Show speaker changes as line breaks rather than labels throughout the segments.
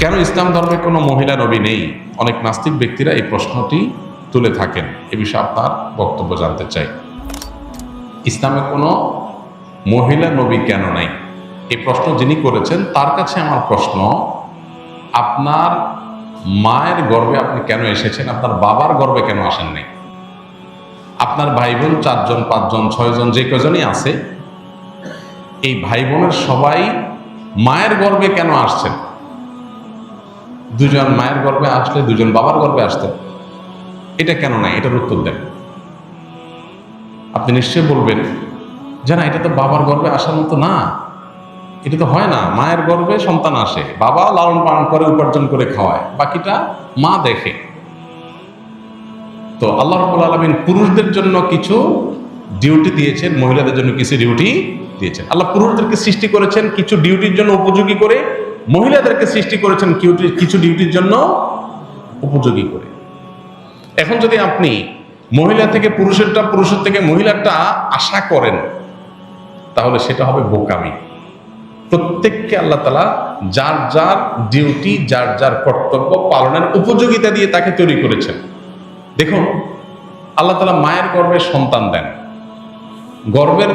কেন ইসলাম ধর্মে কোনো মহিলা নবী নেই? অনেক নাস্তিক ব্যক্তিরা এই প্রশ্নটি তুলে থাকেন। এ বিষয়ে আপনার বক্তব্য জানতে চাই। ইসলামে কোনো মহিলা নবী কেন নাই, এই প্রশ্ন যিনি করেছেন তার কাছে আমার প্রশ্ন, আপনার মায়ের গর্ভে আপনি কেন এসেছেন? আপনার বাবার গর্ভে কেন আসেন নাই? আপনার ভাই বোন 4 জন 5 জন 6 জন যে কজনই আছে, এই ভাই বোনের সবাই মায়ের গর্ভে কেন আসছেন? 2 জন মায়ের গর্ভে আসলে 2 জন বাবার গর্ভে আসতেন, এটা কেন নাই? এটার উত্তর দেন। আপনি নিশ্চয়ই বলবেন যে না, এটা তো বাবার গর্ভে আসার মতো না, এটা তো হয় না। মায়ের গর্ভে সন্তান আসে, বাবা লালন পালন করে, উপার্জন করে খাওয়ায়, বাকিটা মা দেখে। তো আল্লাহ রাব্বুল আলামিন পুরুষদের জন্য কিছু ডিউটি দিয়েছেন, মহিলাদের জন্য কিছু ডিউটি দিয়েছেন। আল্লাহ পুরুষদেরকে সৃষ্টি করেছেন কিছু ডিউটির জন্য উপযোগী করে, মহিলাদেরকে সৃষ্টি করেছেন কিছু ডিউটির জন্য উপযোগী করে। এখন যদি আপনি মহিলা থেকে পুরুষেরটা, পুরুষের থেকে মহিলারটা আশা করেন, তাহলে সেটা হবে বোকামি। প্রত্যেককে আল্লাহ তাআলা যার যার ডিউটি, যার যার কর্তব্য পালনের উপযোগিতা দিয়ে তাকে তৈরি করেছেন। দেখুন, আল্লাহ তাআলা মায়ের গর্ভে সন্তান দেন। গর্ভের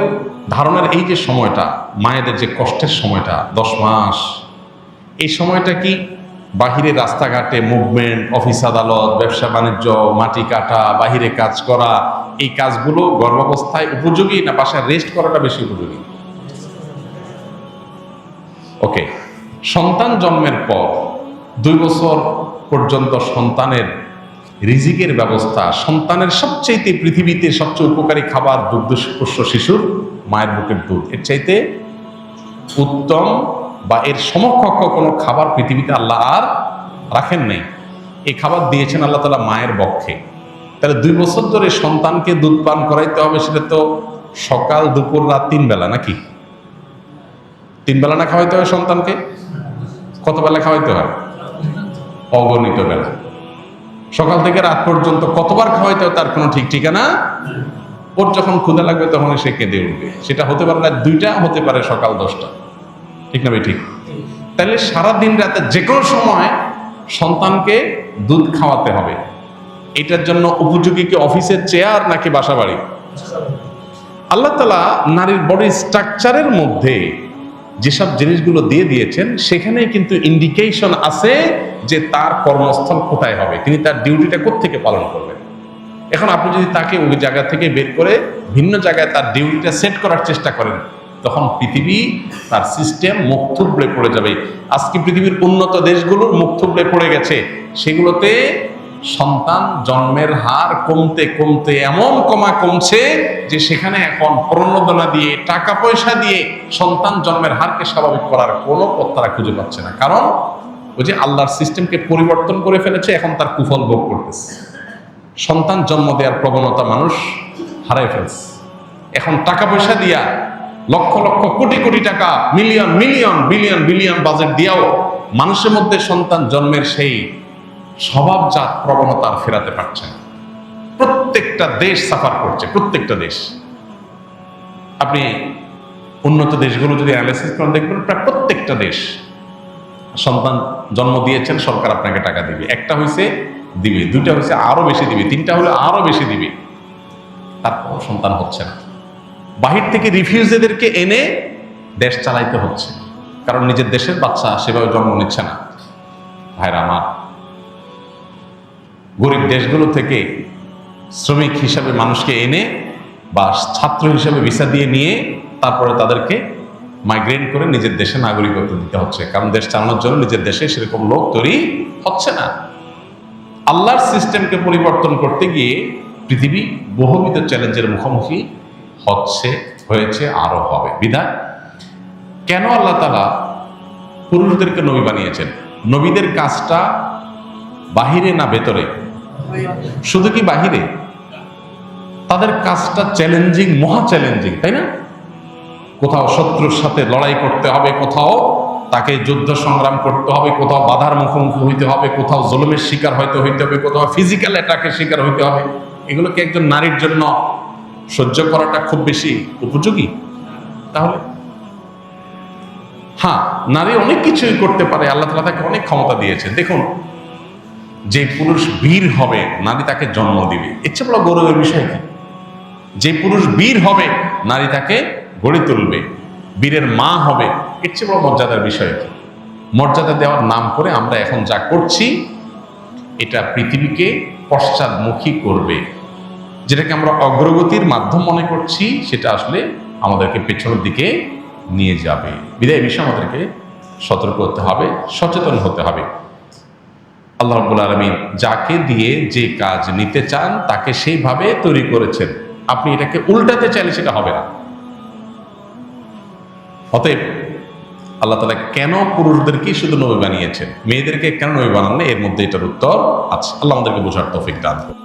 ধারণের এই যে সময়টা, মায়েদের যে কষ্টের সময়টা 10 মাস, এই সময়টা কি বাহিরে রাস্তাঘাটে মুভমেন্ট, অফিস আদালত, ব্যবসা বাণিজ্য, মাটি কাটা, বাহিরে কাজ করা, এই কাজগুলো গর্ভাবস্থায় উপযোগী না বাসায় রেস্ট করাটা বেশি উপযোগী? ওকে, সন্তান জন্মের পর 2 বছর পর্যন্ত সন্তানের রিজিকের ব্যবস্থা, সন্তানের সবচাইতে পৃথিবীতে সবচেয়ে উপকারী খাবার দুগ্ধপোষ্য শিশুর মায়ের বুকের দুধ। এর চাইতে উত্তম বা এর সমকক্ষ কোনো খাবার পৃথিবীতে আল্লাহ আর রাখেন নাই। এই খাবার দিয়েছেন আল্লাহ তাআলা মায়ের বক্ষে। তাহলে 2 বছর ধরে সন্তানকে দুধ পান করাইতে হবে, সেটা তো সকাল দুপুর রাত 3 বেলা, নাকি? 3 বেলা না খাওয়াইতে হয় সন্তানকে? কত বেলা খাওয়াইতে হয়? অগণিত বেলা। সকাল থেকে রাত পর্যন্ত কতবার খাওয়াইতে হয় তার কোনো ঠিক ঠিকানা। ওর যখন ক্ষুধা লাগবে তখন সে কেঁদে উঠবে। সেটা হতে পারে রাত 2টা, হতে পারে সকাল 10টা, ঠিক না ভাই? ঠিক। তাহলে সারাদিন রাতে যে কোনো সময় সন্তানকে দুধ খাওয়াতে হবে। এটার জন্য উপযোগী কি অফিসের চেয়ার নাকি বাসা বাড়ি? আল্লাহ তাআলা নারীর বডি স্ট্রাকচারের মধ্যে যেসব জিনিসগুলো দিয়ে দিয়েছেন, সেখানে কিন্তু ইন্ডিকেশন আছে যে তার কর্মস্থল কোথায় হবে, তিনি তার ডিউটিটা কোত্থেকে পালন করবেন। এখন আপনি যদি তাকে ওই জায়গা থেকে বের করে ভিন্ন জায়গায় তার ডিউটিটা সেট করার চেষ্টা করেন, তখন পৃথিবী, তার সিস্টেম মুখ থুবড়ে পড়ে যাবে। আজকে পৃথিবীর উন্নত দেশগুলোর মুখ থুবড়ে পড়ে গেছে। সেগুলোতে সন্তান জন্মের হার কমতে কমতে এমন কমছে যে সেখানে এখন প্রণোদনা দিয়ে, টাকা পয়সা দিয়ে সন্তান জন্মের হারকে স্বাভাবিক করার কোনো পথ তারা খুঁজে পাচ্ছে না। কারণ ওই যে আল্লাহর সিস্টেমকে পরিবর্তন করে ফেলেছে, এখন তার কুফল ভোগ করতেছে। সন্তান জন্ম দেওয়ার প্রবণতা মানুষ হারাই ফেলছে। এখন টাকা পয়সা দিয়া, লক্ষ লক্ষ কোটি কোটি টাকা, million million billion billion budget দিয়াও মানুষের মধ্যে সন্তান জন্মের সেই স্বভাবজাত প্রবণতা ফেরাতে পারছে না। প্রত্যেকটা দেশ সাফার করছে, প্রত্যেকটা দেশ। আপনি উন্নত দেশগুলো যদি অ্যানালাইসিস করেন, দেখবেন প্রায় প্রত্যেকটা দেশ সন্তান জন্ম দিয়েছেন, সরকার আপনাকে টাকা দিবে। একটা হয়েছে দিবে, 2টা হয়েছে আরো বেশি দিবে, 3টা হলে আরো বেশি দিবে, তারপর সন্তান হচ্ছে না। বাহির থেকে রিফিউজিদেরকে এনে দেশ চালাইতে হচ্ছে, কারণ নিজের দেশের বাচ্চা সেভাবে জন্ম নিচ্ছে না। ভাইরা আমার, গরিব দেশগুলো থেকে শ্রমিক হিসাবে মানুষকে এনে বা ছাত্র হিসাবে ভিসা দিয়ে নিয়ে তারপরে তাদেরকে মাইগ্রেট করে নিজের দেশে নাগরিকত্ব দিতে হচ্ছে, কারণ দেশ চালানোর জন্য নিজের দেশে সেরকম লোক তৈরি হচ্ছে না। আল্লাহর সিস্টেমকে পরিবর্তন করতে গিয়ে পৃথিবী বহুবিধ চ্যালেঞ্জের মুখোমুখি হয়েছে, আরো হবে। বিধায় কেন আল্লাহ তাআলা পুরুষদেরকে নবী বানিয়েছেন? নবীদের কাজটা বাহিরে না ভেতরে? শুধু কি বাহিরে? তাদের কাজটা চ্যালেঞ্জিং, মহা চ্যালেঞ্জিং, তাই না? কোথাও শত্রুর সাথে লড়াই করতে হবে, কোথাও তাকে যুদ্ধ সংগ্রাম করতে হবে, কোথাও বাধার মুখোমুখি হইতে হবে, কোথাও জুলুমের শিকার হইতে হবে, কোথাও ফিজিক্যাল অ্যাটাকের শিকার হইতে হবে। এগুলো কি একজন নারীর জন্য সহ্য করাটা খুব বেশি উপযোগী? তাহলে হ্যাঁ, নারী অনেক কিছুই করতে পারে, আল্লাহ তাআলা তাকে অনেক ক্ষমতা দিয়েছেন। দেখুন, যে পুরুষ বীর হবে নারী তাকে জন্ম দিবে, এর চেয়ে বড় গৌরবের বিষয় কি? যে পুরুষ বীর হবে নারী তাকে গড়ে তুলবে, বীরের মা হবে, এর চেয়ে বড় মর্যাদার বিষয় কি? মর্যাদা দেওয়ার নাম করে আমরা এখন যা করছি এটা পৃথিবীকে পশ্চাদমুখী করবে। যেটাকে আমরা অগ্রগতির মাধ্যম মনে করছি সেটা আসলে আমাদেরকে পেছনের দিকে নিয়ে যাবে। বিদায় বিষয়ে আমাদেরকে সতর্ক হতে হবে, সচেতন হতে হবে। আল্লাহ রাব্বুল আলামিন যাকে দিয়ে যে কাজ নিতে চান তাকে সেইভাবে তৈরি করেছেন। আপনি এটাকে উল্টাতে চাইলে সেটা হবে না। অতএব আল্লাহ তাআলা কেন পুরুষদেরকে শুধু নবী বানিয়েছেন, মেয়েদেরকে কেন নবী বানান না, এর মধ্যে এটার উত্তর আছে। আল্লাহ আমাদেরকে বোঝার তৌফিক দান করুন।